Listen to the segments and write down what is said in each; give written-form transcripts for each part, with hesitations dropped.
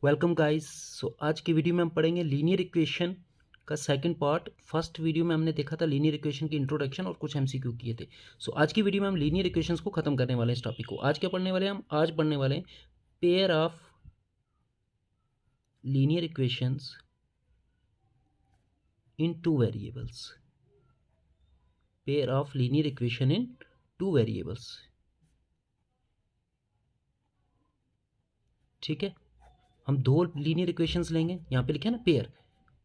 Welcome guys. सो आज की video में हम पढ़ेंगे लीनियर इक्वेशन का सेकंड पार्ट। फर्स्ट वीडियो में हमने देखा था लीनियर इक्वेशन की इंट्रोडक्शन और कुछ एमसीक्यू किए थे। सो आज की वीडियो में हम लीनियर इक्वेशंस को खत्म करने वाले हैं। इस टॉपिक को आज क्या पढ़ने वाले हैं? हम आज पढ़ने वाले हैं pair of linear equations in two variables. Pair of linear equation in two variables. ठीक है, हम दो लीनियर इक्वेशंस लेंगे, यहाँ पे लिखे है ना पेयर।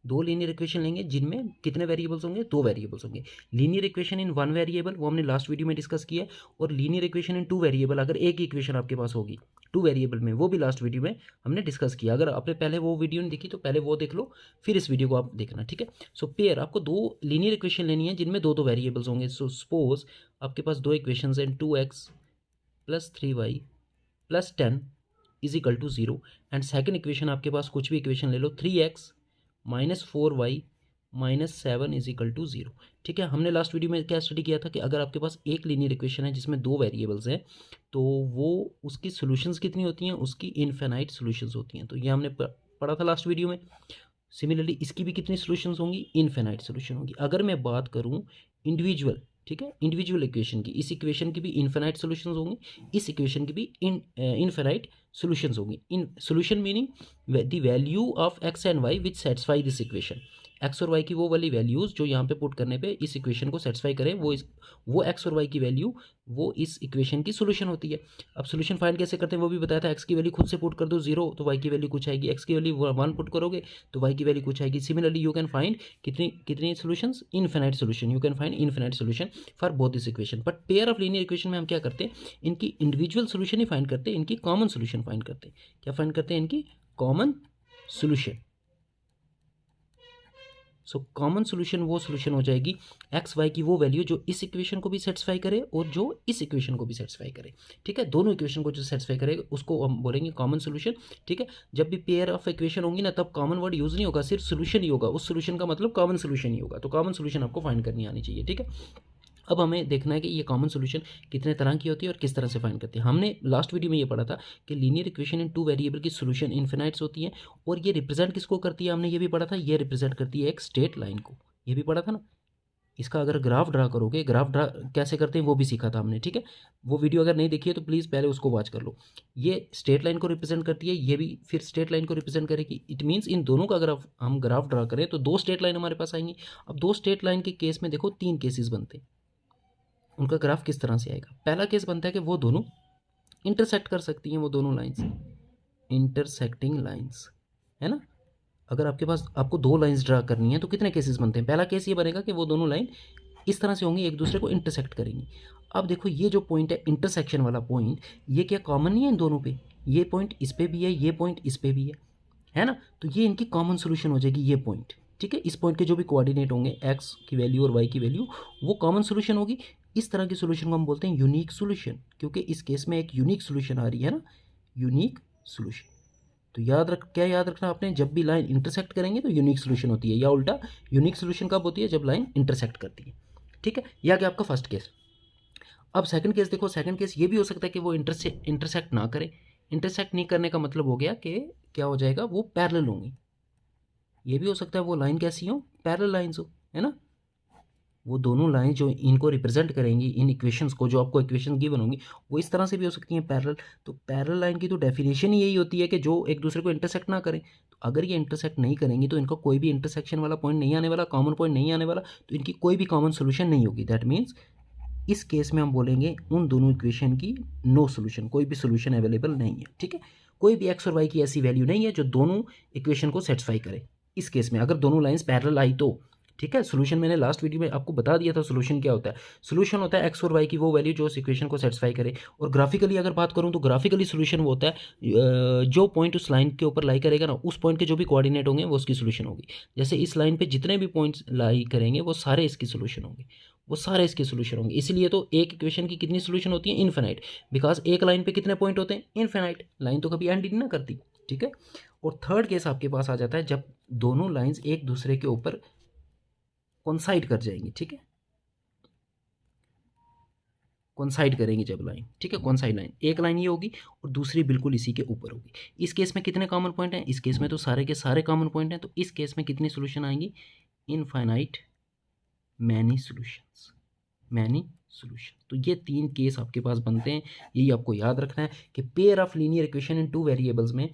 दो लीनियर इक्वेशन लेंगे जिनमें कितने वेरिएबल्स होंगे? दो वेरिएबल्स होंगे। Linear equation in one variable वो हमने लास्ट वीडियो में डिस्कस किया, और linear equation in two variable, अगर एक ही इक्वेशन आपके पास होगी टू वेरिएबल में, वो भी लास्ट वीडियो में हमने डिस्कस किया। अगर आपने पहले वो वीडियो नहीं देखी तो पहले वो देख लो, फिर इस वीडियो को आप देखना। ठीक है, सो पेयर आपको दो लीनियर इक्वेशन लेनी है जिनमें दो दो वेरिएबल्स होंगे। सो सपोज आपके पास दो इक्वेशन हैं, 2x plus 3y plus 10 is equal to 0। And second equation आपके पास कुछ भी इक्वेशन ले लो, 3x minus 4y minus 7 is equal to 0। ठीक है, हमने लास्ट वीडियो में क्या स्टडी किया था कि अगर आपके पास एक लीनियर इक्वेशन है जिसमें दो वेरिएबल्स हैं तो वो उसकी सॉल्यूशंस कितनी होती हैं? उसकी इनफिनाइट सॉल्यूशंस होती हैं। तो ये हमने पढ़ा था लास्ट वीडियो में। सिमिलरली इसकी भी कितनी सॉल्यूशंस होंगी? इनफिनाइट सॉल्यूशन होंगी। अगर मैं बात करूं इंडिविजुअल, ठीक है, इंडिविजुअल इक्वेशन की, इस इक्वेशन की भी इनफिनाइट सॉल्यूशंस होंगी, इस इक्वेशन की भी इनफिनाइट सॉल्यूशंस होंगी। In solution meaning the value of X and Y which satisfy this equation. X और वाई की वो वाली वैल्यूज़ जो यहाँ पे पुट करने पे इस इक्वेशन को सेटिस्फाई करें, वो एक्स और वाई की वैल्यू वो इस इक्वेशन की सॉल्यूशन होती है। अब सॉल्यूशन फाइंड कैसे करते हैं वो भी बताया था। एक्स की वैल्यू खुद से पुट कर दो 0 तो वाई की वैल्यू कुछ आएगी, एक्स की वैल्यू 1 पुट करोगे तो वाई की वैल्यू कुछ आएगी। सिमिलरली यू कैन फाइंड कितनी कितनी solutions? Infinite solution. You can find infinite solution for both this equation. But pair of linear equation में हम क्या करते हैं? इनकी इंडिविजुअल सॉल्यूशन ही फाइंड करते हैं, इनकी कॉमन सॉल्यूशन फाइंड करते हैं। क्या फाइंड करते हैं? इनकी common solution. So common solution वो सॉल्यूशन हो जाएगी एक्स वाई की वो वैल्यू जो इस इक्वेशन को भी सेटिस्फाई करे और जो इस इक्वेशन को भी सेटिस्फाई करे। ठीक है, दोनों इक्वेशन को जो सेटिस्फाई करेगा उसको हम बोलेंगे कॉमन सॉल्यूशन। ठीक है, जब भी पेयर ऑफ इक्वेशन होंगी ना तब कॉमन वर्ड यूज नहीं होगा, सिर्फ सॉल्यूशन ही होगा। उस सॉल्यूशन का मतलब कॉमन सॉल्यूशन ही होगा। तो कॉमन सॉल्यूशन आपको फाइंड करनी आनी चाहिए। ठीक है, अब हमें देखना है कि ये कॉमन सॉल्यूशन कितने तरह की होती है और किस तरह से फाइंड करती है। हमने लास्ट वीडियो में ये पढ़ा था कि linear equation in two variable की सॉल्यूशन इनफिनाइट्स होती है, और ये रिप्रेजेंट किसको करती है? हमने ये भी पढ़ा था, ये रिप्रेजेंट करती है एक स्ट्रेट लाइन को। ये भी पढ़ा था ना। इसका अगर ग्राफ ड्रा करोगे, ग्राफ ड्रा कैसे करते हैं वो भी सीखा था हमने। ठीक है, वो वीडियो अगर नहीं देखी है तो प्लीज़ पहले उसको वॉच कर लो। ये स्ट्रेट लाइन को रिप्रेजेंट करती है, ये भी फिर स्ट्रेट लाइन को रिप्रेजेंट करेगी। इट मीन्स इन दोनों का अगर हम ग्राफ ड्रा करें तो दो स्ट्रेट लाइन हमारे पास आएंगी। अब दो स्ट्रेट लाइन के केस में देखो तीन केसेस बनते हैं, उनका ग्राफ किस तरह से आएगा। पहला केस बनता है कि वो दोनों इंटरसेक्ट कर सकती हैं, वो दोनों लाइंस इंटरसेक्टिंग लाइंस, है ना। अगर आपके पास आपको दो लाइंस ड्रा करनी है तो कितने केसेस बनते हैं? पहला केस ये बनेगा कि वो दोनों लाइन इस तरह से होंगी, एक दूसरे को इंटरसेक्ट करेंगी। अब देखो ये जो पॉइंट है इंटरसेक्शन वाला पॉइंट, ये क्या कॉमन नहीं है इन दोनों पे? ये पॉइंट इस पे भी है, ये पॉइंट इस पे भी है ना। तो ये इनकी कॉमन सोल्यूशन हो जाएगी ये पॉइंट। ठीक है, इस पॉइंट के जो भी कोऑर्डिनेट होंगे एक्स की वैल्यू और वाई की वैल्यू वो कॉमन सोल्यूशन होगी। इस तरह की सोल्यूशन को हम बोलते हैं यूनिक सोल्यूशन, क्योंकि इस केस में एक यूनिक सोल्यूशन आ रही है ना, यूनिक सोल्यूशन। तो क्या याद रखना आपने? जब भी लाइन इंटरसेक्ट करेंगे तो यूनिक सोल्यूशन होती है, या उल्टा यूनिक सोल्यूशन कब होती है? जब लाइन इंटरसेक्ट करती है। ठीक है, यह क्या आपका फर्स्ट केस। अब सेकंड केस देखो, सेकंड केस ये भी हो सकता है कि वो इंटरसेक्ट ना करे। इंटरसेक्ट नहीं करने का मतलब हो गया कि क्या हो जाएगा, वो पैरेलल होंगी। ये भी हो सकता है वो लाइन कैसी हो? पैरेलल लाइंस हो, है ना। वो दोनों लाइन जो इनको रिप्रेजेंट करेंगी, इन इक्वेशंस को, जो आपको इक्वेशन गिवन होंगी, वो इस तरह से भी हो सकती हैं पैरेलल। तो पैरेलल लाइन की तो डेफिनेशन ही यही होती है कि जो एक दूसरे को इंटरसेक्ट ना करें। तो अगर ये इंटरसेक्ट नहीं करेंगी तो इनका कोई भी इंटरसेक्शन वाला पॉइंट नहीं आने वाला, कॉमन पॉइंट नहीं आने वाला, तो इनकी कोई भी कॉमन सोल्यूशन नहीं होगी। दैट मीन्स इस केस में हम बोलेंगे उन दोनों इक्वेशन की नो सोल्यूशन, कोई भी सोल्यूशन अवेलेबल नहीं है। ठीक है, कोई भी एक्स और वाई की ऐसी वैल्यू नहीं है जो दोनों इक्वेशन को सेटिस्फाई करे। इस केस में अगर दोनों लाइंस पैरेलल आई तो ठीक है। सोल्यूशन मैंने लास्ट वीडियो में आपको बता दिया था सोल्यूशन क्या होता है। सोल्यूशन होता है एक्स और वाई की वो वैल्यू जो उस इक्वेशन को सेटिस्फाई करे। और ग्राफिकली अगर बात करूं तो ग्राफिकली सोल्यूशन वो होता है जो पॉइंट उस लाइन के ऊपर लाई करेगा ना, उस पॉइंट के जो भी कोऑर्डिनेट होंगे वो उसकी सोल्यूशन होगी। जैसे इस लाइन पे जितने भी पॉइंट्स लाई करेंगे वो सारे इसकी सोल्यूशन होंगे, वो सारे इसके सोल्यूशन होंगे। इसीलिए तो एक इक्वेशन की कितनी सोल्यूशन होती है? इनफिनाइट। बिकॉज एक लाइन पे कितने पॉइंट होते हैं? इनफिनाइट। लाइन तो कभी एंड ही ना करती। ठीक है, और थर्ड केस आपके पास आ जाता है जब दोनों लाइंस एक दूसरे के ऊपर कोइंसाइड कर जाएंगी। ठीक है, कोइंसाइड करेंगी जब लाइन, ठीक है, कोइंसाइड लाइन, एक लाइन ये होगी और दूसरी बिल्कुल इसी के ऊपर होगी। इस केस में कितने कॉमन पॉइंट हैं? इस केस में तो सारे के सारे कॉमन पॉइंट हैं, तो इस केस में कितनी सोल्यूशन आएंगी? Infinite many solutions, many solution. तो ये 3 केस आपके पास बनते हैं, यही आपको याद रखना है कि pair of linear equation in 2 variables में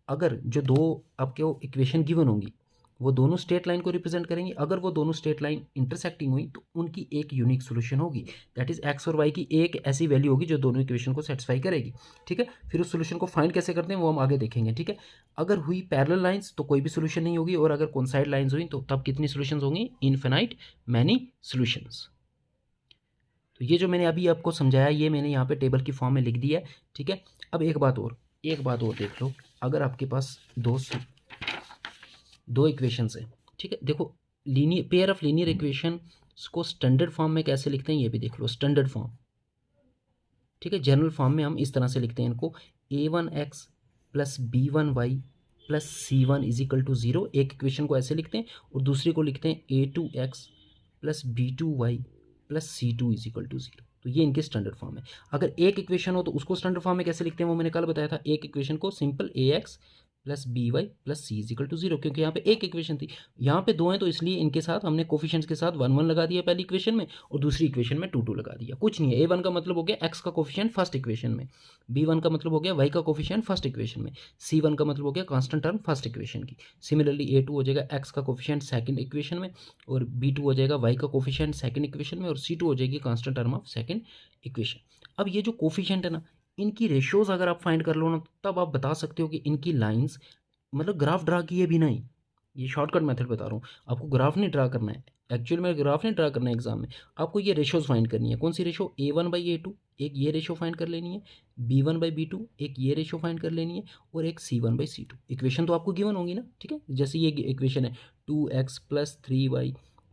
अगर जो दो आपके इक्वेशन गिवन होंगी वो दोनों स्ट्रेट लाइन को रिप्रेजेंट करेंगी, अगर वो दोनों स्ट्रेट लाइन इंटरसेक्टिंग हुई तो उनकी एक यूनिक सोल्यूशन होगी, दैट इज एक्स और वाई की एक ऐसी वैल्यू होगी जो दोनों इक्वेशन को सेटिस्फाई करेगी, ठीक है। फिर उस सोल्यूशन को फाइंड कैसे करते हैं वो हम आगे देखेंगे, ठीक है। अगर हुई पैरेलल लाइंस तो कोई भी सोल्यूशन नहीं होगी, और अगर कोइंसाइड लाइंस हुई तो तब कितनी सोल्यूशंस होंगी? Infinite many solutions. तो ये जो मैंने अभी आपको समझाया ये मैंने यहाँ पे टेबल की फॉर्म में लिख दिया है, ठीक है। अब एक बात और देख लो, अगर आपके पास दो इक्वेशंस हैं, ठीक है, देखो linear pair of linear equation को स्टैंडर्ड फॉर्म में कैसे लिखते हैं ये भी देख लो, स्टैंडर्ड फॉर्म, ठीक है। जनरल फॉर्म में हम इस तरह से लिखते हैं इनको, a1x plus b1y plus c1 is equal to 0, एक इक्वेशन को ऐसे लिखते हैं, और दूसरे को लिखते हैं a2x plus b2y plus c2 is equal to 0। तो ये इनके स्टैंडर्ड फॉर्म है। अगर एक इक्वेशन हो तो उसको स्टैंडर्ड फॉर्म में कैसे लिखते हैं वो मैंने कल बताया था, एक इक्वेशन को simple ax plus B Y plus C is equal to 0, क्योंकि यहाँ पे एक इक्वेशन थी, यहाँ पे दो हैं तो इसलिए इनके साथ हमने कोफिशिएंट्स के साथ 1 1 लगा दिया पहली इक्वेशन में, और दूसरी इक्वेशन में 2 2 लगा दिया। कुछ नहीं है, a1 का मतलब हो गया x का कोफिशिएंट फर्स्ट इक्वेशन में, b1 का मतलब हो गया y का कोफिशिएंट फर्स्ट इक्वेशन में, c1 का मतलब हो गया कांस्टेंट टर्म फर्स्ट इक्वेशन की। सिमिलरली a2 हो जाएगा x का कोफिशिएंट सेकंड इक्वेशन में, और b2 हो जाएगा y का कोफिशिएंट सेकंड इक्वेशन में, और c2 हो जाएगी constant term of second equation. अब ये जो कोफिशिएंट है ना, इनकी रेशियोज अगर आप फाइंड कर लो ना, तब आप बता सकते हो कि इनकी लाइंस, मतलब ग्राफ ड्रा किए भी नहीं, ये शॉर्टकट मेथड बता रहा हूँ आपको, ग्राफ नहीं ड्रा करना है, एक्चुअल में ग्राफ नहीं ड्रा करना है एग्जाम में, आपको ये रेशोज फाइंड करनी है। कौन सी रेशो? a1/a2 एक ये रेशो फाइंड कर लेनी है, b1/b2 एक ये रेशो फाइंड कर लेनी है, और एक c1/c2। इक्वेशन तो आपको गिवन होंगी ना, ठीक है। जैसे ये इक्वेशन है 2x plus 3y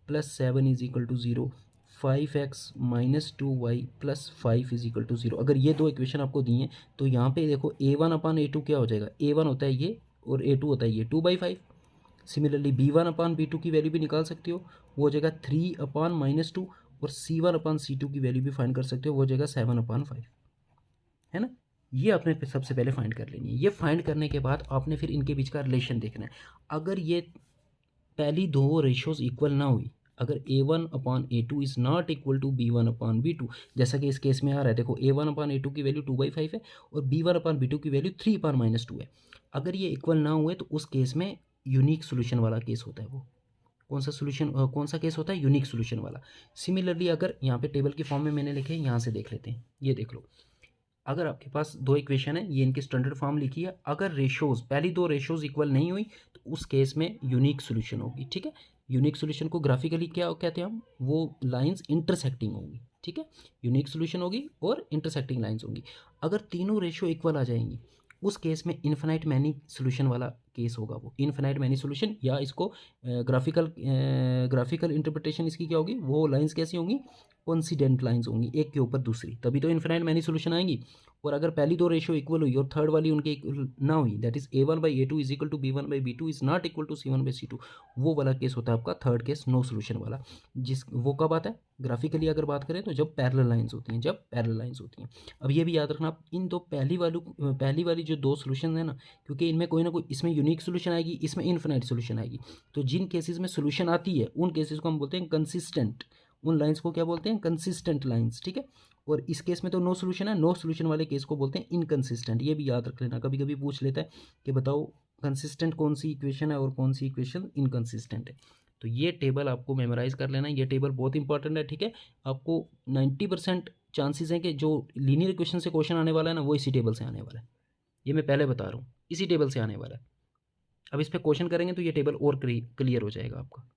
plus 7 is equal to 0, 5x minus 2y plus 5 is equal to 0। अगर ये दो इक्वेशन आपको दी हैं तो यहाँ पे देखो a1/a2 क्या हो जाएगा, a1 होता है ये और a2 होता है ये 2/5। सिमिलरली b1/b2 की वैल्यू भी निकाल सकते हो, वो हो जाएगा 3/-2, और c1/c2 की वैल्यू भी फाइंड कर सकते हो, वो हो जाएगा 7/5, है ना। ये आपने सबसे पहले फाइंड कर लेनी है। ये फाइंड करने के बाद आपने फिर इनके बीच का रिलेशन देखना है। अगर ये पहली दो रेशियोज इक्वल ना हुई, अगर a1/a2 is not equal to b1/b2, जैसा कि इस केस में आ रहा है, देखो a1/a2 की वैल्यू 2/5 है और b1/b2 की वैल्यू 3/-2 है। अगर ये इक्वल ना हुए तो उस केस में यूनिक सोल्यूशन वाला केस होता है। वो कौन सा केस होता है? यूनिक सोल्यूशन वाला। सिमिलरली अगर यहाँ पे टेबल की फॉर्म में मैंने लिखे हैं, यहाँ से देख लेते हैं, ये देख लो, अगर आपके पास दो इक्वेशन है, ये इनकी स्टैंडर्ड फॉर्म लिखी है, अगर रेशोज पहली दो रेशोज इक्वल नहीं हुई तो उस केस में यूनिक सोल्यूशन होगी, ठीक है। यूनिक सोल्यूशन को ग्राफिकली क्या कहते हैं हम? वो लाइंस इंटरसेक्टिंग होंगी, ठीक है। यूनिक सोल्यूशन होगी और इंटरसेक्टिंग लाइंस होंगी। अगर तीनों रेशो इक्वल आ जाएंगी उस केस में इन्फिनाइट मैनी सोल्यूशन वाला केस होगा, वो इन्फिनाइट मैनी सोल्यूशन, या इसको ग्राफिकल इंटरप्रिटेशन इसकी क्या होगी, वो लाइंस कैसी होंगी? कॉन्सिडेंट लाइंस होंगी, एक के ऊपर दूसरी, तभी तो इन्फिनाइट मैनी सोल्यूशन आएंगी। और अगर पहली दो रेशियो इक्वल हुई और थर्ड वाली उनके इक्वल ना हुई, that is a1/a2 is equal to b1/b2 is not equal to c1/c2, वो वाला केस होता है आपका थर्ड केस, नो सोल्यूशन वाला। वो कब आता है? ग्राफिकली अगर बात करें तो जब पैरेलल लाइंस होती हैं, अब ये भी याद रखना, इन दो पहली वाली जो दो सोल्यूशन है ना, क्योंकि इनमें कोई ना कोई, इसमें यूनिक सोल्यूशन आएगी, इसमें इन्फिनाइट सोल्यूशन आएगी, तो जिन केसेस में सोल्यूशन आती है उन केसेस को हम बोलते हैं कंसिस्टेंट, उन लाइंस को क्या बोलते हैं? कंसिस्टेंट लाइंस, ठीक है। और इस केस में तो नो सोल्यूशन है, नो सोल्यूशन वाले केस को बोलते हैं इनकंसिस्टेंट। ये भी याद रख लेना, कभी कभी पूछ लेता है कि बताओ कंसिस्टेंट कौन सी इक्वेशन है और कौन सी इक्वेशन इनकंसिस्टेंट है। तो ये टेबल आपको मेमोराइज कर लेना, ये टेबल बहुत इंपॉर्टेंट है, ठीक है। आपको 90% चांसेस हैं कि जो लीनियर इक्वेशन से क्वेश्चन आने वाला है ना, वो इसी टेबल से आने वाला है, ये मैं पहले बता रहा हूँ, इसी टेबल से आने वाला है। अब इस पर क्वेश्चन करेंगे तो ये टेबल और क्लियर हो जाएगा आपका।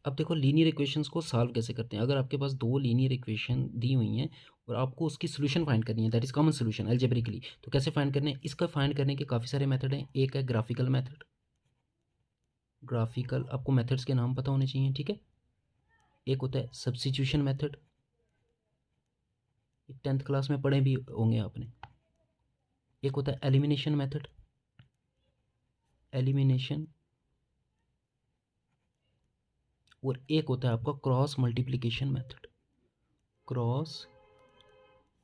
अब देखो लीनियर इक्वेशंस को सॉल्व कैसे करते हैं। अगर आपके पास दो लीनियर इक्वेशन दी हुई हैं और आपको उसकी सोल्यूशन फाइंड करनी है, that is common solution algebraically, तो कैसे फाइंड करने हैं? इसका फाइंड करने के काफ़ी सारे मेथड हैं। एक है ग्राफिकल मेथड, ग्राफिकल आपको मेथड्स के नाम पता होने चाहिए, ठीक है। एक होता है सब्स्टिट्यूशन मेथड, 10th क्लास में पढ़े भी होंगे आपने। एक होता है एलिमिनेशन मेथड, एलिमिनेशन, और एक होता है आपका cross multiplication method. Cross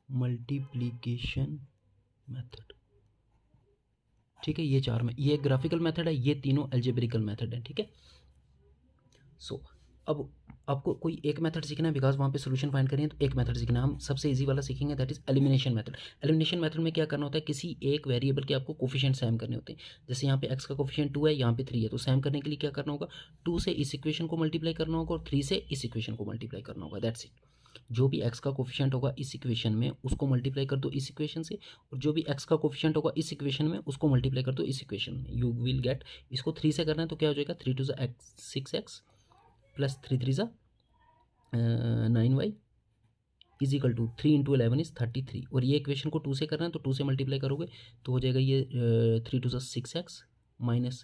multiplication method. ठीक है, ये चार में, ये एक ग्राफिकल मेथड है, ये तीनों अलजेब्रिकल मेथड है। ठीक है, सो अब आपको कोई एक मेथड सीखना है बिकॉज वहाँ पे सोल्यूशन फाइंड करें, तो एक मेथड सीखना है। हम सबसे इजी वाला सीखेंगे, that is elimination method. Elimination method में क्या करना होता है, किसी एक वेरिएबल के आपको कोफिशिएंट सैम करने होते हैं। जैसे यहाँ पे x का कोफिशिएंट 2 है, यहाँ पे 3 है, तो सैम करने के लिए क्या करना होगा, 2 से इस इक्वेशन को मल्टीप्लाई करना होगा और 3 से इस इक्वेशन को मल्टीप्लाई करना होगा, दैट्स इट। जो भी x का कोफिशिएंट होगा इस इक्वेशन में उसको मल्टीप्लाई कर दो इस इक्वेशन से, और जो भी x का कोफिशिएंट होगा इस इक्वेशन में उसको मल्टीप्लाई कर दो इस इक्वेशन में, यू विल गेट। इसको 3 से करना है तो क्या हो जाएगा, 3 2 x 6x plus 3 3 9y is equal to 3 into 11 is 33। और ये इक्वेशन को 2 से करना है तो 2 से मल्टीप्लाई करोगे तो हो जाएगा ये 3 2 6x minus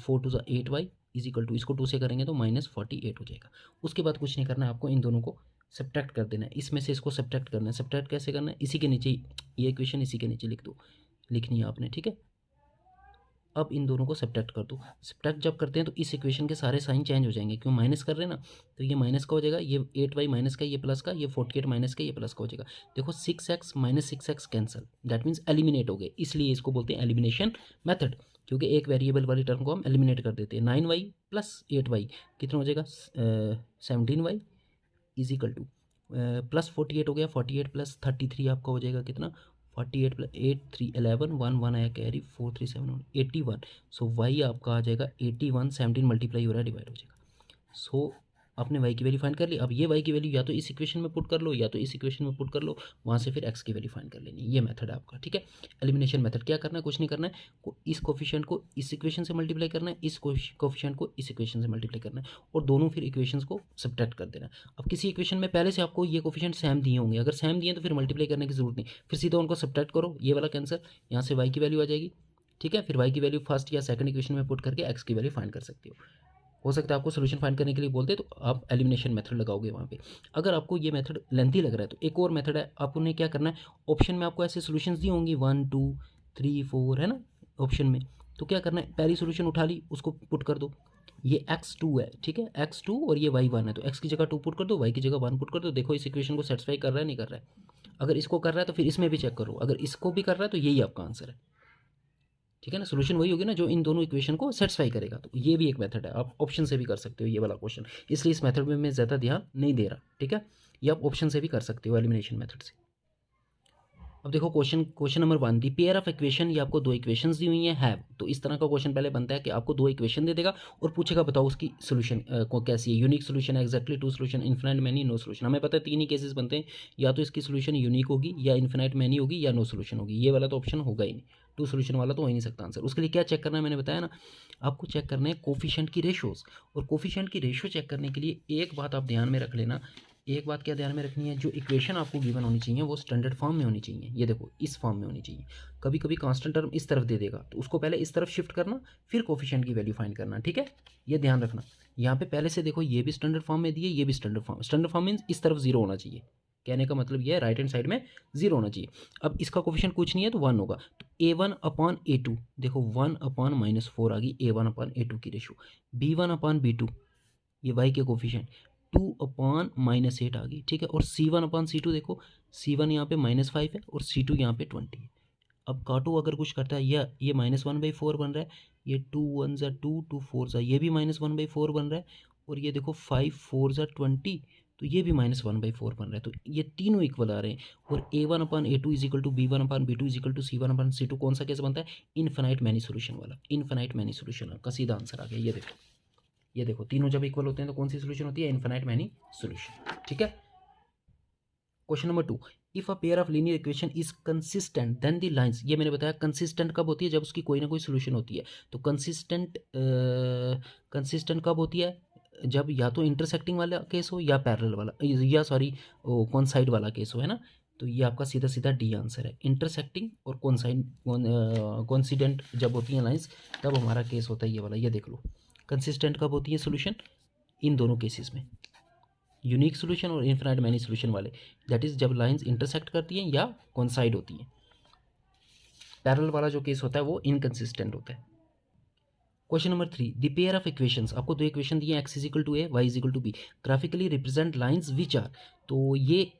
4 2 8y is equal to, इसको 2 से करेंगे तो माइनस 48 हो जाएगा। उसके बाद कुछ नहीं करना है आपको, इन दोनों को सब्ट्रैक्ट कर देना है, इसमें से इसको सब्ट्रैक्ट करना है। सब्ट्रैक्ट कैसे करना है, इसी के नीचे ये इक्वेशन इसी के नीचे लिख दो, लिखनी है आपने। ठीक है, अब इन दोनों को सब्ट्रैक्ट कर दो। सब्ट्रैक्ट जब करते हैं तो इस इक्वेशन के सारे साइन चेंज हो जाएंगे, क्यों, माइनस कर रहे हैं ना, तो ये माइनस का हो जाएगा, ये 8y माइनस का, ये प्लस का, ये 48 माइनस का, ये प्लस का हो जाएगा। देखो 6x minus 6x cancel, that means eliminate हो गए, इसलिए इसको बोलते हैं एलिमिनेशन मेथड, क्योंकि एक वेरिएबल वाली टर्म को हम एलिमिनेट कर देते हैं। 9y प्लस 8y कितना हो जाएगा, 17y is equal two plus 48 हो गया, 48 प्लस 33 आपका हो जाएगा कितना, 48 प्लस 8 3 11 1 1 आया कैरी 4 3 7 81। सो वाई आपका आ जाएगा 81, 17 मल्टीप्लाई हो रहा है, डिवाइड हो जाएगा। सो आपने y की वैल्यू फाइंड कर ली। अब ये y की वैल्यू या तो इस इक्वेशन में पुट कर लो या तो इस इक्वेशन में पुट कर लो, वहाँ से फिर x की वैल्यू फाइंड कर लेनी। ये मेथड है आपका। ठीक है, एलिमिनेशन मेथड। क्या करना है, कुछ नहीं करना है, इस कोफिशिएंट को इस इक्वेशन से मल्टीप्लाई करना है, इस कोफिशिएंट को इस इक्वेशन से मल्टीप्लाई करना है, और दोनों फिर इक्वेशंस को सब्ट्रैक्ट कर देना है। अब किसी इक्वेशन में पहले से आपको ये कोफिशिएंट सेम दिए होंगे, अगर सेम दिए तो फिर मल्टीप्लाई करने की जरूरत नहीं, फिर सीधा उनको सब्ट्रैक्ट करो, ये वाला कैंसर, यहाँ से y की वैल्यू आ जाएगी। ठीक है, फिर y की वैल्यू फर्स्ट या सेकंड इक्वेशन में पुट करके x की वैल्यू फाइंड कर सकते हो सकता है आपको सोल्यूशन फाइंड करने के लिए बोलते तो आप एलिमिनेशन मेथड लगाओगे वहाँ पे। अगर आपको ये मेथड लेंथी लग रहा है तो एक और मेथड है, आपको ने क्या करना है, ऑप्शन में आपको ऐसे सॉल्यूशंस दी होंगी 1 2 3 4 है ना ऑप्शन में, तो क्या करना है, पहली सोल्यूशन उठा ली, उसको पुट कर दो, ये x2 है। ठीक है, x2 और ये y1 है, तो x की जगह 2 पुट कर दो, y की जगह 1 पुट कर दो। देखो इस इक्वेशन को सेटिस्फाई कर रहा है नहीं कर रहा है, अगर इसको कर रहा है तो फिर इसमें भी चेक करो, अगर इसको भी कर रहा है तो यही आपका आंसर है। ठीक है ना, सोल्यूशन वही होगी ना जो इन दोनों इक्वेशन को सेटिस्फाई करेगा। तो ये भी एक मेथड है, आप ऑप्शन से भी कर सकते हो ये वाला क्वेश्चन, इसलिए इस मेथड में मैं ज़्यादा ध्यान नहीं दे रहा। ठीक है, ये आप ऑप्शन से भी कर सकते हो एलिमिनेशन मेथड से। अब देखो question number 1, the pair of equation, ये आपको दो इक्वेशंस दी हुई हैं हैव। तो इस तरह का क्वेश्चन पहले बनता है कि आपको दो इक्वेशन दे देगा और पूछेगा बताओ उसकी सोल्यूशन को कैसी है, यूनिक सोल्यूशन है, exactly two solution, infinite many, no solution. हमें पता है तीन ही केसेस बनते हैं, या तो इसकी सोल्यूशन यूनिक होगी, या इन्फिनाइट मैनी होगी, या नो सोल्यूशन होगी। ये वाला तो ऑप्शन होगा ही नहीं, टू सोल्यूशन वाला तो हो ही नहीं सकता आंसर। उसके लिए क्या चेक करना है, मैंने बताया ना, आपको चेक करना है कोफिशिएंट की रेशोज़। और कोफिशिएंट की रेशो चेक करने के लिए एक बात आप ध्यान में रख लेना, एक बात क्या ध्यान में रखनी है, जो इक्वेशन आपको गिवन होनी चाहिए वो स्टैंडर्ड फॉर्म में होनी चाहिए। ये देखो इस फॉर्म में होनी चाहिए। कभी कभी कांस्टेंट टर्म इस तरफ दे देगा तो उसको पहले इस तरफ शिफ्ट करना, फिर कोफिशिएंट की वैल्यू फाइंड करना। ठीक है, ये ध्यान रखना। यहाँ पे पहले से देखो ये भी स्टैंडर्ड फॉर्म में दिए, ये भी स्टैंडर्ड फॉर्म मीन्स इस तरफ जीरो होना चाहिए। कहने का मतलब ये है राइट हैंड साइड में जीरो होना चाहिए। अब इसका कोफिशिएंट कुछ नहीं है तो 1 होगा, तो a1/a2 देखो 1/-4 आ गई a1/a2 की रेशो, b1/b2 ये y के कोफिशिएंट 2/-8 आ गई। ठीक है, और c1/c2 देखो, c1 यहाँ पे -5 है और c2 यहाँ पे 20 है। अब काटो अगर कुछ करता है, ये -1/4 बन रहा है, ये 2 1 ज़ा 2 2 4 ज़ा ये भी -1/4 बन रहा है, और ये देखो 5 4 ज़ा 20 तो ये भी -1/4 बन रहा है। तो ये तीनों इक्वल आ रहे हैं। और a1/a2 is equal to b1/b2 is equal to c1/c2 कौन सा केस बनता है, इनफिनाइट मैनी सोल्यूशन वाला। इनफिनाइट मैनी सोल्यूशन का सीधा आंसर आ गया। ये देखो तीनों जब इक्वल होते हैं तो कौन सी सोल्यूशन होती है, इनफिनाइट मैनी सोल्यूशन। ठीक है, question number 2, if a pair of linear equation is consistent then the lines. ये मैंने बताया कंसिस्टेंट कब होती है, जब उसकी कोई ना कोई सोल्यूशन होती है। तो कंसिस्टेंट कब होती है, जब या तो इंटरसेक्टिंग वाला केस हो या पैरेलल वाला, या सॉरी कॉन्साइड वाला केस हो, है ना। तो ये आपका सीधा सीधा डी आंसर है। इंटरसेक्टिंग और कॉन्सिडेंट जब होती हैं लाइंस तब हमारा केस होता है ये वाला। ये देख लो कंसिस्टेंट कब होती है सोल्यूशन, इन दोनों केसेस में, यूनिक सोल्यूशन और इनफिनाइट मैनी सोल्यूशन वाले, दैट इज जब लाइंस इंटरसेक्ट करती हैं या कॉन्साइड होती हैं। पैरेलल वाला जो केस होता है वो इनकंसिस्टेंट होता है। Question number 3, the pair of equations, आपको दो इक्वेशन दिए, X is equal to A, Y is equal to B, graphically represent lines which are. तो ये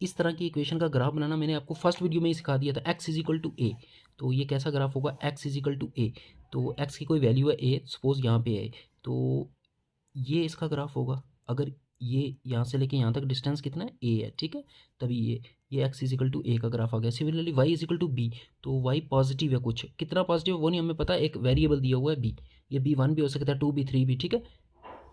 इस तरह की इक्वेशन का ग्राफ बनाना मैंने आपको फर्स्ट वीडियो में ही सिखा दिया था। एक्स इज इक्वल टू ए, तो ये कैसा ग्राफ होगा, एक्स इज इक्वल टू ए, तो एक्स की कोई वैल्यू है ए, सपोज यहाँ पे है, तो ये इसका ग्राफ होगा। अगर ये यहाँ से लेके यहाँ तक डिस्टेंस कितना है, ए है, ठीक है, तभी ये एक्स इजिकल टू ए का ग्राफ आ गया। Similarly Y is equal to B, तो वाई पॉजिटिव है, कुछ कितना पॉजिटिव है वो नहीं हमें पता, एक वेरिएबल दिया हुआ है बी, ये बी 1 भी हो सकता है, 2 भी, 3 भी, ठीक है।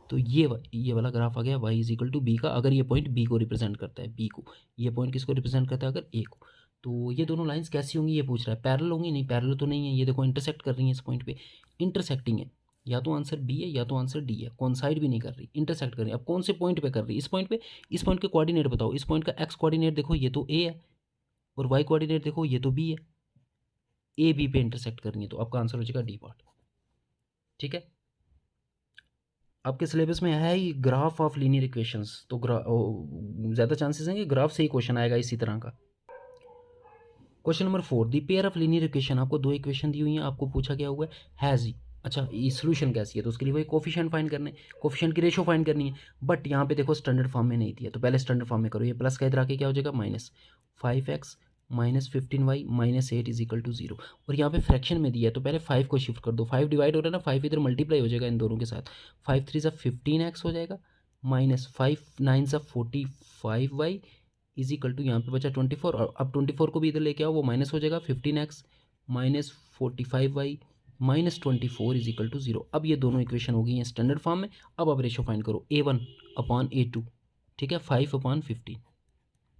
तो ये वाला ग्राफ आ गया वाई इजिकल टू बी का, अगर ये पॉइंट बी को रिप्रेजेंट करता है, बी को, ये पॉइंट किसको रिप्रेजेंट करता है, अगर ए को। तो ये दोनों लाइंस कैसी होंगी ये पूछ रहा है, पैरेलल होंगी, नहीं पैरेलल तो नहीं है, ये देखो इंटरसेक्ट कर रही है इस पॉइंट पे, इंटरसेक्टिंग है, या तो आंसर बी है या तो आंसर डी है, कॉन्साइड भी नहीं कर रही, इंटरसेक्ट कर रही है। अब कौन से पॉइंट पे कर रही है, इस पॉइंट पे, इस पॉइंट के कोऑर्डिनेट बताओ, इस पॉइंट का एक्स कोऑर्डिनेट देखो ये तो ए है, और वाई कोऑर्डिनेट देखो ये तो बी है, ए बी पे इंटरसेक्ट कर रही है, तो आपका आंसर हो जाएगा डी पार्ट, ठीक है। आपके सिलेबस में है ही ग्राफ ऑफ लीनियर इक्वेशंस, तो ज़्यादा चांसेस हैं कि ग्राफ से ही क्वेश्चन आएगा इसी तरह का। Question number 4, the pair of linear equation, आपको दो इक्वेशन दी हुई हैं, आपको पूछा गया हुआ है हैज़ ही, अच्छा ये सोल्यूशन कैसी है, तो उसके लिए वही कोफिशिएंट फाइंड करने, कोफिशिएंट की रेशो फाइंड करनी है, बट यहाँ पे देखो स्टैंडर्ड फॉर्म में नहीं दिया, तो पहले स्टैंडर्ड फॉर्म में करो, ये प्लस का इधर आके क्या हो जाएगा, -5x -15y -8 is equal to 0, और यहाँ पे फ्रैक्शन में दिया है, तो पहले 5 को शिफ्ट कर दो, 5 डिवाइड हो रहा है ना, 5 इधर मल्टीप्लाई हो जाएगा इन दोनों के साथ, 5 3 15x हो जाएगा, -5 9 45y इज इक्वल टू, यहाँ पे बचा 24, और अब 24 को भी इधर लेके आओ, वो माइनस हो जाएगा, 15x -45y -24 is equal to 0। अब ये दोनों इक्वेशन हो गई हैं स्टैंडर्ड फॉर्म में। अब आप रेशो फाइंड करो, a1/a2, ठीक है, 5/15,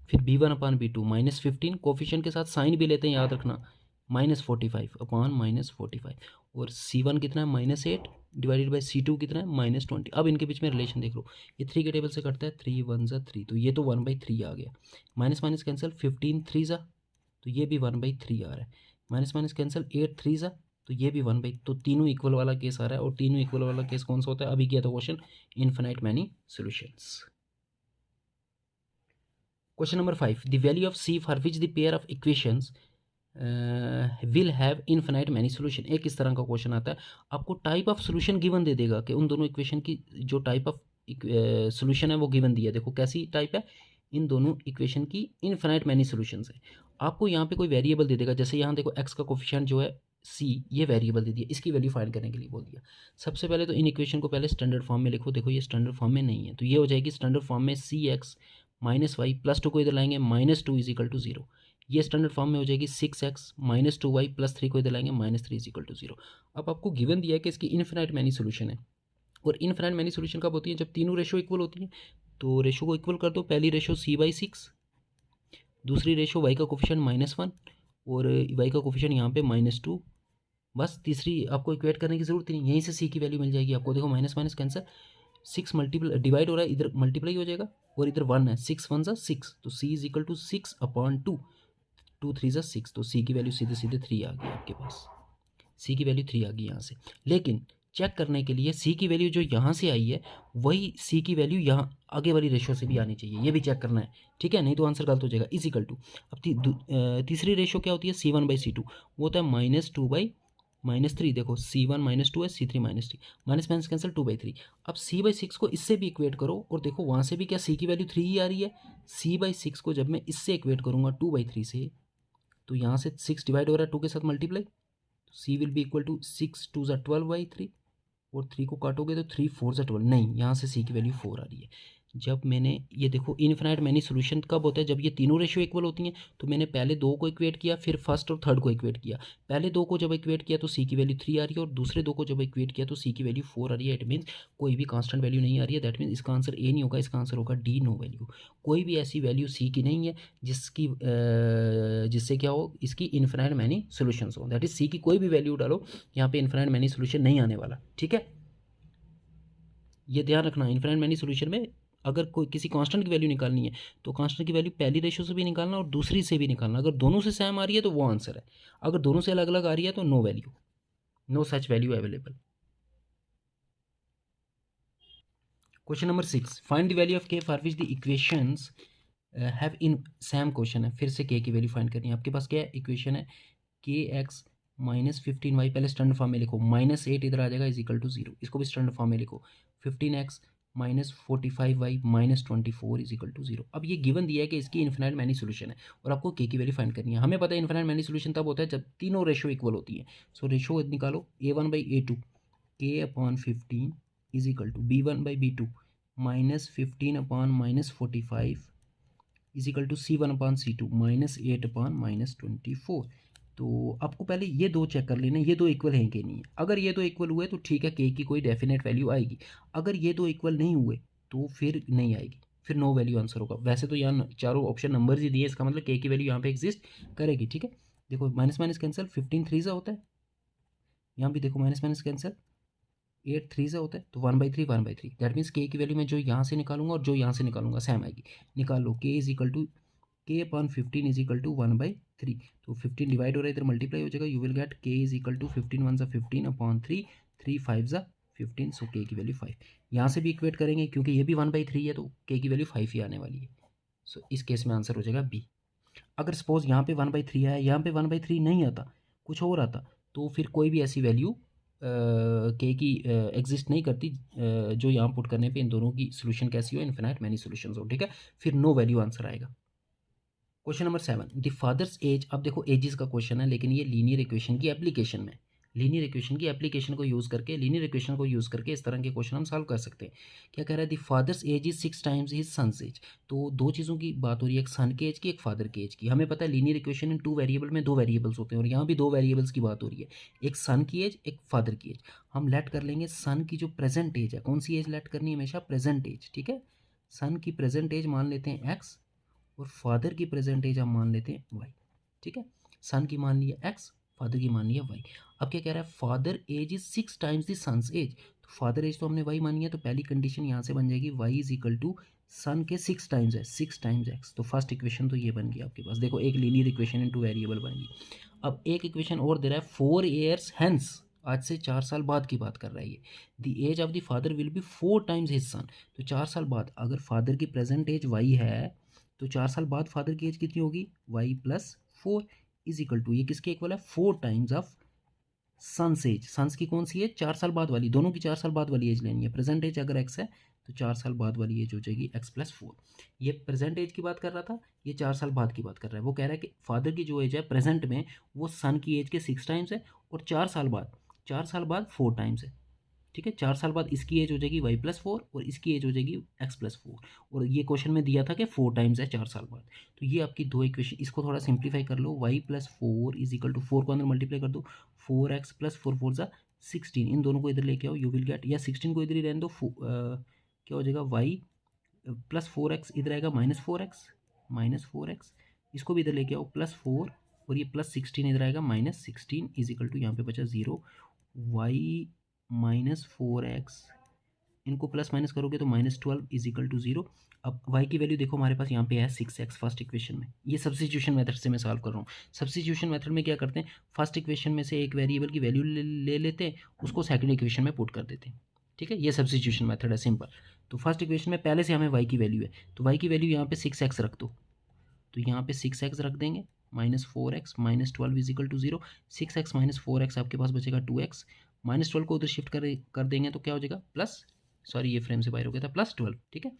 फिर b1/b2 -15, कोफिशिएंट के साथ साइन भी लेते हैं, याद रखना, -45/-45, और c1 कितना है, -8 डिवाइडेड बाई c2 कितना है, -20। अब इनके बीच में रिलेशन देख लो, ये 3 के टेबल से कटता है, 3 1 3, तो ये तो 1/3 आ गया, माइनस माइनस कैंसिल, 15 3 तो ये भी 1/3 आ रहा है, माइनस माइनस कैंसिल, 8 3 तो ये भी 1/, तो तीनों इक्वल वाला केस आ रहा है, और तीनों इक्वल वाला केस कौन सा होता है, अभी किया था question, infinite many solutions. Question number 5, the value of c for which the pair of equations will have infinite many solution. एक इस तरह का क्वेश्चन आता है, आपको टाइप ऑफ सोल्यूशन गिवन दे देगा कि उन दोनों इक्वेशन की जो टाइप ऑफ सोल्यूशन है वो गिवन दिया है, देखो कैसी टाइप है, इन दोनों इक्वेशन की इन्फिनाइट मैनी सोल्यूशंस है। आपको यहाँ पे कोई वेरिएबल दे देगा, जैसे यहाँ देखो एक्स का कोफिशिएंट जो है c, ये वेरिएबल दे दिया, इसकी वैल्यू फाइंड करने के लिए बोल दिया। सबसे पहले तो इन इक्वेशन को पहले स्टैंडर्ड फॉर्म में लिखो, देखो ये स्टैंडर्ड फॉर्म में नहीं है, तो ये हो जाएगी स्टैंडर्ड फॉर्म में cx -y +2 को इधर लाएंगे, -2 इज इक्वल टू 0, ये स्टैंडर्ड फॉर्म में हो जाएगी 6x -2y +3 को इधर लाएंगे, -3 इज इक्वल टू 0। अब आपको गिवन दिया है कि इसकी इन्फिनाइट मैनी सोल्यूशन है, और इन्फिनाइट मैनी सोल्यूशन कब होती है, जब तीनों रेशो इक्वल होती हैं। तो रेशो को इक्वल कर दो, पहली रेशो c/6, दूसरी रेशो y का कोफिशिएंट -1, और y का कोफिशिएंट यहाँ पे -2, बस तीसरी आपको इक्वेट करने की जरूरत नहीं, यहीं से c की वैल्यू मिल जाएगी आपको। देखो minus minus cancer, 6 multiply divide हो रहा है, इधर मल्टीप्लाई हो जाएगा, और इधर 1 है, 6 1 6, तो c इज इक्वल टू 6/2, 2 3 6, तो c की वैल्यू सीधे सीधे 3 आ गई आपके पास, c की वैल्यू 3 आ गई यहाँ से। लेकिन चेक करने के लिए c की वैल्यू जो यहाँ से आई है वही c की वैल्यू यहाँ आगे वाली रेशो से भी आनी चाहिए, ये भी चेक करना है, ठीक है, नहीं तो आंसर गलत हो जाएगा। इज इक्वल टू, अब तीसरी रेशो क्या होती है, c1/c2, वो होता है -2/-3, देखो c1 -2 है, c3 -3, माइनस माइनस कैंसिल, 2/3। अब c/6 को इससे भी इक्वेट करो, और देखो वहाँ से भी क्या c की वैल्यू 3 ही आ रही है, c/6 को जब मैं इससे इक्वेट करूँगा 2/3 से, तो यहाँ से 6 डिवाइड हो रहा है 2 के साथ मल्टीप्लाई, तो c will be equal to 6 2 12/3, और 3 को काटोगे तो 3 4 12, नहीं यहाँ से c की वैल्यू 4 आ रही है। जब मैंने ये देखो इन्फिनाइट मैनी सोल्यूशन कब होता है, जब ये तीनों रेशियो इक्वल होती हैं, तो मैंने पहले 2 को इक्वेट किया, फिर फर्स्ट और थर्ड को इक्वेट किया। पहले 2 को जब इक्वेट किया तो c की वैल्यू 3 आ रही है, और दूसरे 2 को जब इक्वेट किया तो c की वैल्यू 4 आ रही है। इट मीन्स कोई भी कांस्टेंट वैल्यू नहीं आ रही है, दैट मीन्स इसका आंसर ए नहीं होगा, इसका आंसर होगा डी, नो वैल्यू। कोई भी ऐसी वैल्यू c की नहीं है जिससे क्या हो, इसकी इन्फिनाइट मैनी सोल्यूशंस हो, दैट इज c की कोई भी वैल्यू डालो यहाँ पे इन्फिनाइट मैनी सोल्यूशन नहीं आने वाला, ठीक है, ये ध्यान रखना। इन्फिनाइट मैनी सोल्यूशन में अगर कोई किसी कांस्टेंट की वैल्यू निकालनी है तो कांस्टेंट की वैल्यू पहली रेशो से भी निकालना और दूसरी से भी निकालना, अगर दोनों से सेम आ रही है तो वो आंसर है, अगर दोनों से अलग अलग आ रही है तो no value, no such value available. Question number 6, find the value of K for which the equations have in same question है, फिर से के की वैल्यू फाइंड करनी है। आपके पास क्या है, इक्वेशन है के एक्स -15y, पहले स्टैंडर्ड फॉर्म में लिखो, -8 इधर आ जाएगा इज इक्वल टू 0, इसको भी स्टैंडर्ड फॉर्म में लिखो, 15x -45y -24 is equal to 0। अब ये गिवन दिया है कि इसकी इन्फिनाइट मैनी सोल्यूशन है और आपको के की वैल्यू फाइंड करनी है। हमें पता है इन्फिनाइट मैनी सोल्यूशन तब होता है जब तीनों रेशो इक्वल होती है। सो रेशो निकालो, a1/a2 k/15 is equal to b1/b2 -15 - 45 is equal to c1/c2 -8 - 24। तो आपको पहले ये दो चेक कर लेना, ये दो इक्वल हैं कि नहीं है। अगर ये दो इक्वल हुए तो ठीक है, के की कोई डेफिनेट वैल्यू आएगी। अगर ये दो इक्वल नहीं हुए तो फिर नहीं आएगी, फिर नो वैल्यू आंसर होगा। वैसे तो यहाँ चारों ऑप्शन नंबर्स ही दिए, इसका मतलब के की वैल्यू यहाँ पे एग्जिस्ट करेगी। ठीक है, देखो माइनस माइनस कैंसिल, 15 3 सा होता है, यहाँ भी देखो माइनस माइनस कैंसिल, 8 3 से होता है, तो 1/3 1/3। दैट मीन्स के की वैल्यू मैं जो यहाँ से निकालूंगा और जो यहाँ से निकालूंगा सेम आएगी। निकाल लो, K is equal to k/15 is equal to 1/3। तो 15 डिवाइड हो रहा है, इधर मल्टीप्लाई हो जाएगा, यू विल गेट के इज इक्वल टू 15 1 15/3 3 5 15। सो के की वैल्यू 5। यहाँ से भी इक्वेट करेंगे क्योंकि ये भी 1/3 है, तो के की वैल्यू 5 ही आने वाली है। सो इस केस में आंसर हो जाएगा बी। अगर सपोज यहाँ पे 1/3 आया, यहाँ पे 1/3 नहीं आता, कुछ और आता, तो फिर कोई भी ऐसी वैल्यू के की एग्जिस्ट नहीं करती जो यहाँ पुट करने पे इन दोनों की सोल्यूशन कैसी हो, इन्फिनाइट मैनी सोल्यूशंस हो। ठीक है, फिर नो वैल्यू आंसर आएगा। Question number 7, the father's as. अब देखो एजेस का क्वेश्चन है, लेकिन ये लीनियर इक्वेशन की एप्लीकेशन में, लीनियर इक्वेशन की एप्लीकेशन को यूज़ करके, लीनियर इक्वेशन को यूज़ करके इस तरह के क्वेश्चन हम सॉल्व कर सकते हैं। क्या कह रहा है, the father's age is 6 times his son's age. तो दो चीज़ों की बात हो रही है, एक सन के एज की, एक फादर के एज की। हमें पता है लीनियर इक्वेशन इन 2 वेरिएबल में 2 वेरिएबल्स होते हैं, और यहाँ भी 2 वेरिएबल्स की बात हो रही है, एक सन की एज, एक फादर की एज। हम लेट कर लेंगे सन की जो प्रेजेंट एज है, कौन सी एज लेट करनी है, हमेशा प्रेजेंट एज। ठीक है, सन की प्रेजेंट एज मान लेते हैं एक्स, और फादर की प्रेजेंट एज हम मान लेते हैं वाई। ठीक है, सन की मान लिया एक्स, फादर की मान लिया वाई। अब क्या कह रहा है, father age is 6 times the son's age. तो फादर एज तो हमने वाई मानी है, तो पहली कंडीशन यहाँ से बन जाएगी, वाई इज इक्वल टू सन के 6 टाइम्स है, 6 टाइम्स एक्स। तो फर्स्ट इक्वेशन तो ये बन गई आपके पास। देखो एक लीनियर इक्वेशन इन 2 वेरिएबल बन गई। अब एक इक्वेशन और दे रहा है, 4 ईयर्स हैंस, आज से 4 साल बाद की बात कर रहा है ये, the age of the father will be 4 times his son. तो 4 साल बाद अगर फादर की प्रेजेंट एज वाई है, तो 4 साल बाद फादर की एज कितनी होगी, Y plus 4 is equal to, ये किसके इक्वल है, 4 times of son's age. Son's की कौन सी है, 4 साल बाद वाली, दोनों की 4 साल बाद वाली एज लेनी है। प्रेजेंट एज अगर एक्स है तो 4 साल बाद वाली एज हो जाएगी एक्स प्लस 4। ये प्रेजेंट एज की बात कर रहा था, ये 4 साल बाद की बात कर रहा है। वो कह रहा है कि फादर की जो एज है प्रेजेंट में, वो सन की एज के 6 टाइम्स है, और 4 साल बाद 4 टाइम्स है। ठीक है, 4 साल बाद इसकी एज हो जाएगी वाई प्लस 4, और इसकी एज हो जाएगी एक्स प्लस 4। और ये क्वेश्चन में दिया था कि 4 टाइम्स है 4 साल बाद। तो ये आपकी दो इक्वेशन, इसको थोड़ा सिंप्लीफाई कर लो, Y plus 4 is equal to 4 को अंदर मल्टीप्लाई कर दो, 4x प्लस 4 4 ज़ा 16, इन दोनों को इधर लेके आओ, यू विल गेट, या 16 को इधर ही रहने दो, क्या हो जाएगा, वाई प्लस 4x इधर आएगा -4x, इसको भी इधर लेके आओ +4, और ये +16 इधर आएगा -16 इज इक्वल टू, यहाँ पे बचा 0, वाई -4x, इनको प्लस माइनस करोगे तो -12 इज इक्वल टू 0। अब y की वैल्यू देखो हमारे पास यहाँ पे है 6x फर्स्ट इक्वेशन में। ये सब्स्टिट्यूशन मेथड से मैं सॉल्व कर रहा हूँ। सब्स्टिट्यूशन मेथड में क्या करते हैं, फर्स्ट इक्वेशन में से एक वेरिएबल की वैल्यू ले लेते हैं, उसको सेकंड इक्वेशन में पुट कर देते हैं। ठीक है, ये सब्स्टिट्यूशन मेथड है, सिंपल। तो फर्स्ट इक्वेशन में पहले से हमें y की वैल्यू है, तो y की वैल्यू यहाँ पे 6x रख दो, तो यहाँ पे 6x रख देंगे, -4x -12 is equal to 0। 6x -4x आपके पास बचेगा 2x, -12 को उधर शिफ्ट कर देंगे तो क्या हो जाएगा, प्लस, सॉरी ये फ्रेम से बाहर हो गया था, +12। ठीक है,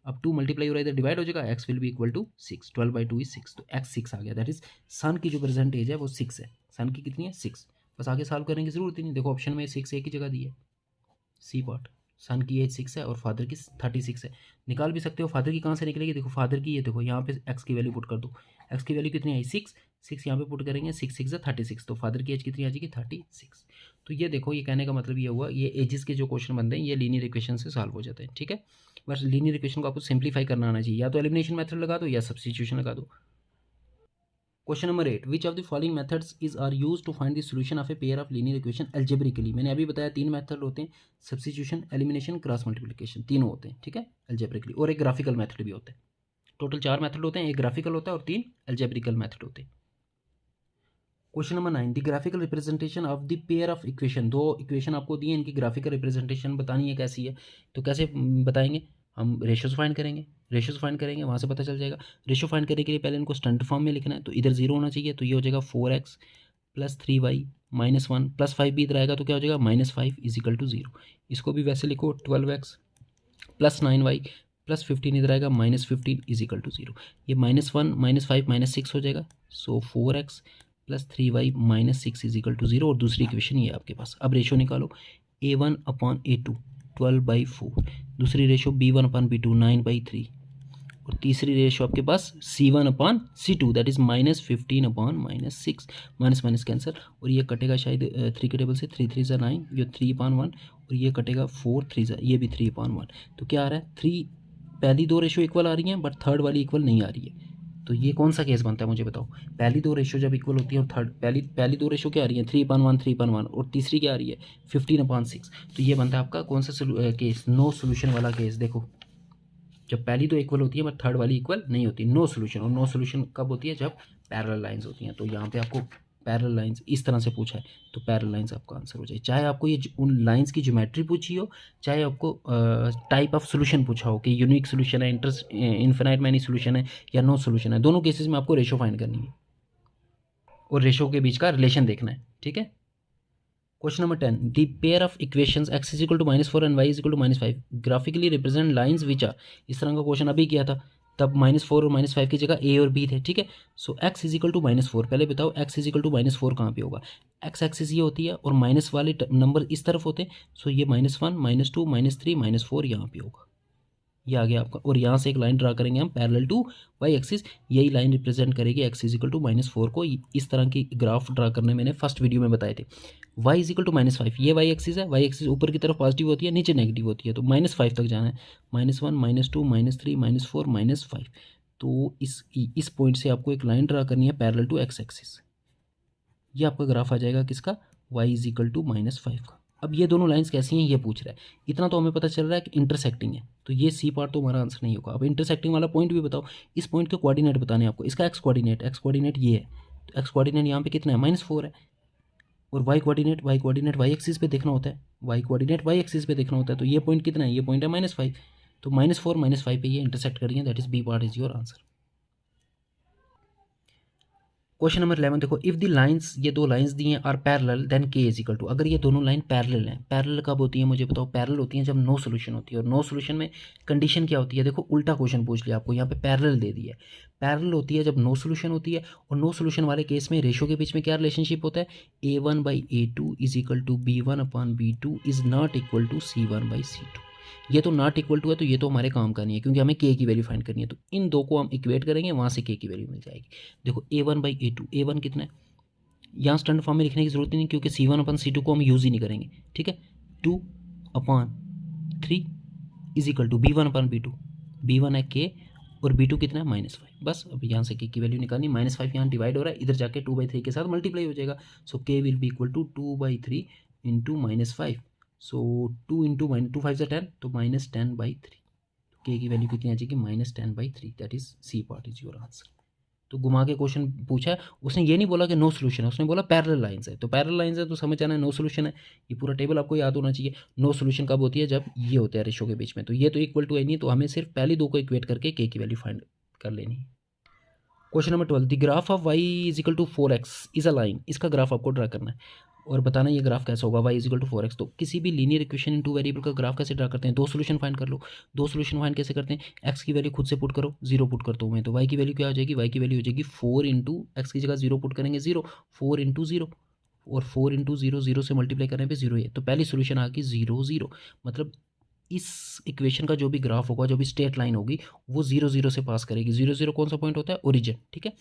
अब 2 मल्टीप्लाई हो रहा है, इधर डिवाइड हो जाएगा, x will be equal to 6, 12/2 is 6, तो x 6 आ गया। दैट इज सन की जो प्रेजेंट एज है वो 6 है, सन की कितनी है, 6। बस आगे सॉल्व करने की जरूरत ही नहीं, देखो ऑप्शन में 6 एक ही जगह दी है, सी पार्ट। सन की एज 6 है और फादर की 36 है। निकाल भी सकते हो, फादर की कहाँ से निकलेगी, देखो फादर की, ये देखो यहाँ पे एक्स की वैल्यू पुट कर दो, एक्स की वैल्यू कितनी आई, 6 यहाँ पे पुट करेंगे, 6 6 36, तो फादर की एज कितनी आ जाएगी, 36। तो ये देखो, ये कहने का मतलब ये हुआ, ये एजेस के जो क्वेश्चन बनते हैं ये लीनियर इक्वेशन से सॉल्व हो जाते हैं। ठीक है, बस लीनियर इक्वेशन को आपको सिंप्लीफाई करना आना चाहिए, या तो एलिमिनेशन मेथड लगा दो या सब्स्टिट्यूशन लगा दो। Question number 8, which of the following methods is are use to find the solution of a pair of linear equation algebraically. मैंने अभी बताया 3 मेथड होते हैं, सब्स्टिट्यूशन, एलिमिनेशन, क्रॉस मल्टीप्लिकेशन, तीनों होते हैं। ठीक है, एल्जेब्रिकली, और एक ग्राफिकल मेथड भी होता है। टोटल 4 मेथड होते हैं, एक ग्राफिकल होता है और 3 एल्जेब्रिकल मेथड होते हैं। Question number 9, the graphical representation of the pair of equation. दो इक्वेशन आपको दी है, इनकी ग्राफिकल रिप्रेजेंटेशन बतानी है कैसी है, तो कैसे बताएंगे, हम रेशियोज फाइंड करेंगे, वहाँ से पता चल जाएगा। रेशियो फाइंड करने के लिए पहले इनको स्टैंडर्ड फॉर्म में लिखना है, तो इधर 0 होना चाहिए, तो ये हो जाएगा 4x प्लस 3y -1 प्लस 5 भी इधर आएगा तो क्या हो जाएगा -5 इजिकल टू 0। इसको भी वैसे लिखो 12x प्लस 9y प्लस 15 इधर आएगा -15 इजिकल टू 0। ये -1 -5 -6 हो जाएगा। So 4x plus 3y -6 is equal to 0। और दूसरी इक्वेशन ये आपके पास। अब रेशो निकालो A1/A2 12/4, दूसरी रेशो B1/B2 9/3, और तीसरी रेशो आपके पास C1/C2 that is -15/-6। Minus minus cancel, और ये कटेगा शायद 3 के टेबल से 3 3 ज़ा 9, ये 3/1, और ये कटेगा 4 3 ज़ा, ये भी 3/1। तो क्या आ रहा है 3, पहली दो रेशो इक्वल आ रही हैं बट थर्ड वाली इक्वल नहीं आ रही है। तो ये कौन सा केस बनता है मुझे बताओ। पहली दो रेशो जब इक्वल होती है और थर्ड पहली दो रेशो क्या आ रही है 3/1 3/1, और तीसरी क्या आ रही है 15/6। तो ये बनता है आपका कौन सा केस, नो सोल्यूशन वाला केस। देखो जब पहली तो इक्वल होती है बट थर्ड वाली इक्वल नहीं होती, नो सोल्यूशन। और नो सोल्यूशन कब होती है जब पैरेलल लाइंस होती हैं। तो यहाँ पे आपको पैरेलल लाइंस इस तरह से पूछा है तो पैरेलल लाइंस आपका आंसर हो जाए। चाहे आपको ये उन लाइंस की ज्योमेट्री पूछी हो, चाहे आपको टाइप ऑफ सोल्यूशन पूछा हो कि यूनिक सोल्यूशन है, इन्फिनाइट मैनी सोल्यूशन है, या नो सोल्यूशन है, दोनों केसेस में आपको रेशो फाइंड करनी है और रेशो के बीच का रिलेशन देखना है। ठीक है। Question number 10, the pair of equations x is equal to -4 and y is equal to -5 graphically represent lines which are. इस तरह का क्वेश्चन अभी किया था, तब -4 और -5 की जगह a और b थे। ठीक है। सो x इज इक्वल टू -4, पहले बताओ x इज इक्वल टू -4 कहाँ पे होगा। x एक्सिस ये होती है और माइनस वाले नंबर इस तरफ होते हैं। सो ये -1 -2 -3 -4 यहाँ पे होगा, ये आ गया आपका। और यहाँ से एक लाइन ड्रा करेंगे हम पैरेलल टू वाई एक्सिस, यही लाइन रिप्रेजेंट करेगी x इज इक्वल टू -4 को। इस तरह की ग्राफ ड्रा करने मैंने फर्स्ट वीडियो में बताए थे। y इज इक्वल टू -5, ये वाई एक्सिस है, वाई एक्सिस ऊपर की तरफ पॉजिटिव होती है, नीचे नेगेटिव होती है, तो -5 तक जाना है। -1 -2 -3 -4 -5। तो इस पॉइंट से आपको एक लाइन ड्रा करनी है पैरेलल टू x एक्सिस। ये आपका ग्राफ आ जाएगा किसका, y इज इक्वल टू -5 का। अब ये दोनों लाइंस कैसी हैं ये पूछ रहा है, इतना तो हमें पता चल रहा है कि इंटरसेक्टिंग है, तो ये सी पार्ट तो हमारा आंसर नहीं होगा। अब इंटरसेक्टिंग वाला पॉइंट भी बताओ, इस पॉइंट के कोऑर्डिनेट बताने हैं आपको। इसका एक्स कोऑर्डिनेट ये है, तो एक्स कोऑर्डिनेट यहाँ पे कितना है -4 है, और वाई कोऑर्डिनेट वाई एक्सिस पे देखना होता है, वाई कोऑर्डिनेट वाई एक्सिस पे देखना होता है। तो ये पॉइंट कितना है, ये पॉइंट है -5, तो -4 -5 पे ये इंटरसेक्ट करिए, that is B part is your answer. Question number 11 देखो, इफ द लाइंस, ये दो लाइंस दी हैं, आर पैरेलल देन के इज इक्वल टू। अगर ये दोनों लाइन पैरेलल हैं, पैरेलल कब होती है मुझे बताओ। पैरेलल होती हैं जब नो सोल्यूशन होती है, और नो सोल्यूशन में कंडीशन क्या होती है। देखो उल्टा क्वेश्चन पूछ लिया आपको, यहाँ पे पैरेलल दे दिया है। पैरेलल होती है जब नो सोल्यूशन होती है, और नो सोल्यूशन वाले केस में रेशो के बीच में क्या रिलेशनशिप होता है, A1/A2 is equal to B1/B2 is not equal to C1/C2। ये तो नॉट इक्वल टू है, तो ये तो हमारे काम का नहीं है, क्योंकि हमें के की वैल्यू फाइंड करनी है। तो इन दो को हम इक्वेट करेंगे, वहाँ से के की वैल्यू मिल जाएगी। देखो A1/A2, A1 कितना है, यहाँ स्टैंडर्ड फॉर्म में लिखने की जरूरत नहीं, क्योंकि C1/C2 को हम यूज़ ही नहीं करेंगे। ठीक है। 2/3 is equal to B1/B2, B1 है के और B2 कितना है -5। बस अब यहाँ से के की वैल्यू निकालनी, -5 यहाँ डिवाइड हो रहा है, इधर जाके 2/3 के साथ मल्टीप्लाई हो जाएगा। So K will be equal to 2/3 into -5। So 2 into -2 5 10, तो -10/3। के की वैल्यू कितनी आ जाएगी -10/3, that is C part is your answer. तो घुमा के क्वेश्चन पूछा है, उसने ये नहीं बोला कि नो सोल्यूशन है, उसने बोला पैरेलल लाइंस है। तो पैरेलल लाइंस है तो समझ आना है नो सोल्यूशन है। ये पूरा टेबल आपको याद होना चाहिए। नो सोल्यूशन कब होती है, जब ये होता है रेशो के बीच में। तो ये तो इक्वल टू है नहीं, तो हमें सिर्फ पहले दो को इक्वेट करके के की वैल्यू फाइंड कर लेनी है। Question number 12, the graph of y is equal to 4x is a line. इसका ग्राफ आपको ड्रा करना है और बताना ये ग्राफ कैसा होगा, y is equal to 4x। तो किसी भी linear equation in two variable का ग्राफ कैसे ड्रा करते हैं, दो सोल्यूशन फाइंड कर लो। दो सोल्यूशन फाइंड कैसे करते हैं, x की वैल्यू खुद से पुट करो, 0 पुट करता हूँ मैं, तो y की वैल्यू क्या हो जाएगी, y की वैल्यू हो जाएगी 4 इंटू एक्स की जगह 0 पुट करेंगे 0, 4 इंटू 0, और 4 इंटू 0, 0 से मल्टीप्लाई करने पे 0 है। तो पहली सोल्यूशन आ गई 0 0, मतलब इस इक्वेशन का जो भी ग्राफ होगा, जो भी स्ट्रेट लाइन होगी, वो 0 0 से पास करेगी। 0 0 कौन सा पॉइंट होता है, ओरिजिन। ठीक है।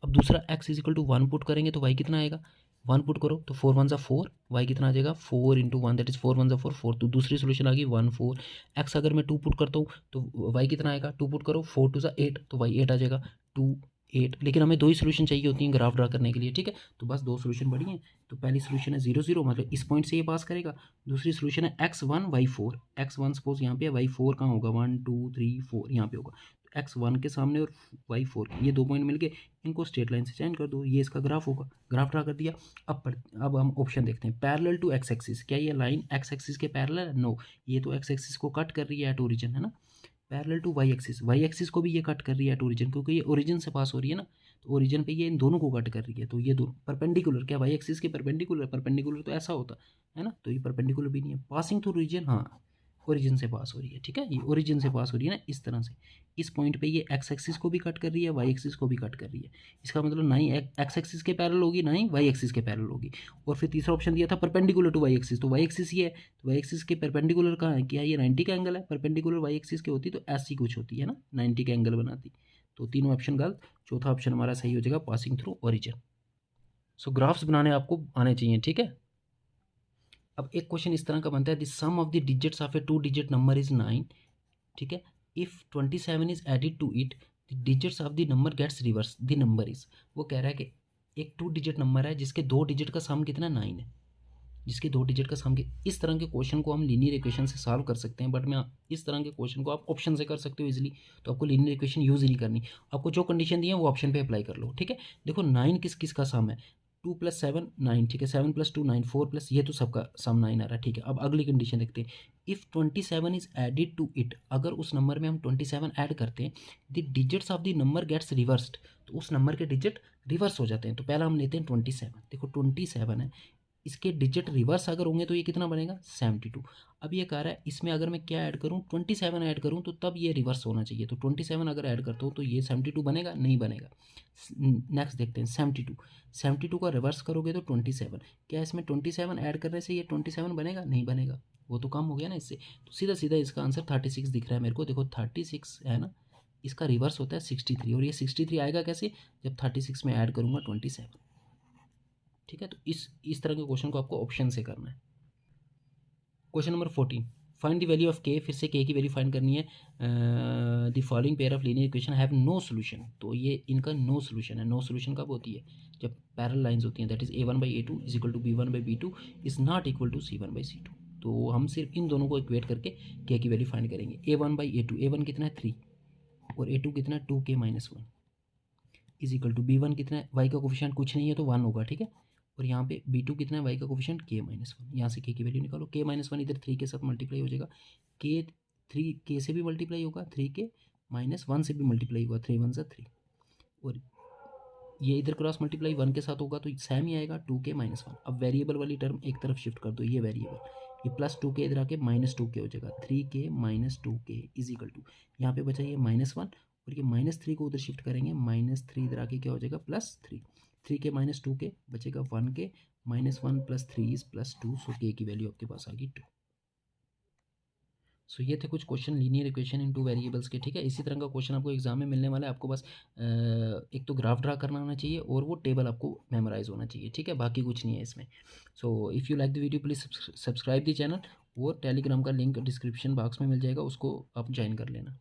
अब दूसरा x is equal to 1 put करेंगे तो y कितना आएगा, 1 पुट करो तो 4 1 ज़ा 4, y कितना आ जाएगा 4 इंटू 1, दैट इज 4 1 ज़ा 4 4। तो दूसरी सोल्यूशन आ गई 1 4। x अगर मैं 2 पुट करता हूँ तो y कितना आएगा, 2 पुट करो 4 2 ज़ा 8, तो y 8 आ जाएगा 2 8। लेकिन हमें दो ही सोल्यूशन चाहिए होती हैं ग्राफ ड्रा करने के लिए। ठीक है। तो बस दो सोल्यूशन बढ़ी हैं। तो पहली सोल्यूशन है 0 0, मतलब इस पॉइंट से ये पास करेगा। दूसरी सोल्यूशन है x1 y4, x1 सपोज यहाँ पे, y4 कहाँ होगा, 1 2 3 4 यहाँ पे होगा। तो x1 के सामने और y4 के, ये दो पॉइंट मिल गए, इनको स्ट्रेट लाइन से चेंज कर दो, ये इसका ग्राफ होगा। ग्राफ ड्रा कर दिया। अब हम ऑप्शन देखते हैं, पैरेलल टू x एक्सिस। क्या ये लाइन x एक्सिस के पैरेलल है, नो, ये तो x एक्सिस को कट कर रही है एट ओरिजिन, है ना। Parallel to y axis, y axis को भी ये कट कर रही है एट ओरिजिन, क्योंकि ये ओरिजिन से पास हो रही है ना। तो ओरिजिन पे ये इन दोनों को कट कर रही है, तो ये दोनों परपेंडिकुलर, क्या वाई एक्सिस के परपेंडिकुलर, परपेंडिकुलर तो ऐसा होता है ना, तो ये परपेंडिकुलर भी नहीं है। पासिंग थ्रू रीजन, हाँ ओरिजिन से पास हो रही है, ठीक है, ये ओरिजिन से पास हो रही है ना इस तरह से, इस पॉइंट पे ये एक्स एक्सिस को भी कट कर रही है, वाई एक्सिस को भी कट कर रही है। इसका मतलब ना ही एक्स एक्सिस के पैरेलल होगी, ना ही वाई एक्सिस के पैरेलल होगी। और फिर तीसरा ऑप्शन दिया था परपेंडिकुलर टू वाई एक्सिस, तो वाई एक्सिस ही है, तो वाई एक्सिस के परपेंडिकुलर कहाँ है, क्या ये 90 का एंगल है, परपेंडिकुलर वाई एक्सिस के होती तो ऐसी कुछ होती है ना, 90 का एंगल बनाती। तो तीनों ऑप्शन गलत, चौथा ऑप्शन हमारा सही हो जाएगा पासिंग थ्रू ओरिजिन। सो ग्राफ्स बनाने आपको आने चाहिए, ठीक है। अब एक क्वेश्चन इस तरह का बनता है, the sum of the digits of a 2 digit number is 9, ठीक है, if 27 is added to it the digits of the number gets reverse, the number is, वो कह रहा है कि एक 2 डिजिट नंबर है जिसके 2 डिजिट का सम कितना 9 है, जिसके 2 डिजिट का सम के, इस तरह के क्वेश्चन को हम लीनियर इक्वेशन से सॉल्व कर सकते हैं, बट मैं इस तरह के क्वेश्चन को आप ऑप्शन से कर सकते हो इजीली, तो आपको लीनियर इक्वेशन यूज ही नहीं करनी, आपको जो कंडीशन दी है वो ऑप्शन पे अप्लाई कर लो, ठीक है। देखो 9 किस किस का सम है, 2 + 7 9, ठीक है, 7 + 2 9, 4 प्लस ये तो सबका सम 9 आ रहा है, ठीक है। अब अगली कंडीशन देखते हैं, if 27 is added to it, अगर उस नंबर में हम 27 ऐड करते हैं, the digits of the number gets reversed, तो उस नंबर के डिजिट रिवर्स हो जाते हैं। तो पहला हम लेते हैं 27, देखो 27 है, इसके डिजिट रिवर्स अगर होंगे तो ये कितना बनेगा 72। अब ये कह रहा है इसमें अगर मैं क्या ऐड करूँ 27 ऐड करूँ तो तब ये रिवर्स होना चाहिए, तो 27 अगर ऐड करता हूँ तो ये 72 बनेगा, नहीं बनेगा। नेक्स्ट देखते हैं 72 का रिवर्स करोगे तो 27, क्या इसमें 27 ऐड करने से ये 27 बनेगा, नहीं बनेगा, वो तो कम हो गया ना इससे, तो सीधा सीधा इसका आंसर 36 दिख रहा है मेरे को, देखो 36 है ना, इसका रिवर्स होता है 63, और ये 63 आएगा कैसे, जब 36 में ऐड करूँगा 27, ठीक है। तो इस तरह के क्वेश्चन को आपको ऑप्शन से करना है। Question number 14, find the value of K, फिर से के की वैल्यू फाइंड करनी है। The following pair of linear equation have no solution, तो ये इनका नो सोल्यूशन है। नो सोल्यूशन कब होती है, जब पैरेलल लाइंस होती हैं, that is a1/a2 is equal to b1/b2 is not equal to c1/c2। तो हम सिर्फ इन दोनों को इक्वेट करके के की वैल्यू फाइंड करेंगे। a1/a2, a1 कितना है 3 और a2 कितना है 2k-1 is equal to b1 कितना है, y का कोफिशिएंट कुछ नहीं है तो 1 होगा, ठीक है। और यहाँ पे b2 कितना है, y का कोफिशिएंट k-1, यहाँ से k की वैल्यू निकालो, k-1 इधर 3 के साथ मल्टीप्लाई हो जाएगा, k 3k से भी मल्टीप्लाई होगा, 3k-1 से भी मल्टीप्लाई होगा, 3 1 3, और ये इधर क्रॉस मल्टीप्लाई 1 के साथ होगा तो सेम ही आएगा 2k-1। अब वेरिएबल वाली टर्म एक तरफ शिफ्ट कर दो, ये वेरिएबल, ये +2k इधर आके -2k हो जाएगा, 3k-2k इज इक्वल टू, यहाँ पे बचा ये -1, और ये -3 को उधर शिफ्ट करेंगे, -3 इधर आके क्या हो जाएगा +3, 3k-2k बचेगा 1k, -1 + 3 इज +2, सो k की वैल्यू आपके पास आ गई 2। सो ये थे कुछ question linear equation in 2 variables के, ठीक है। इसी तरह का क्वेश्चन आपको एग्जाम में मिलने वाला है, आपको बस एक तो ग्राफ ड्रा करना आना चाहिए और वो टेबल आपको मेमोराइज होना चाहिए, ठीक है, बाकी कुछ नहीं है इसमें। So if you like the video please subscribe the channel, और टेलीग्राम का लिंक डिस्क्रिप्शन बॉक्स में मिल जाएगा, उसको आप ज्वाइन कर लेना।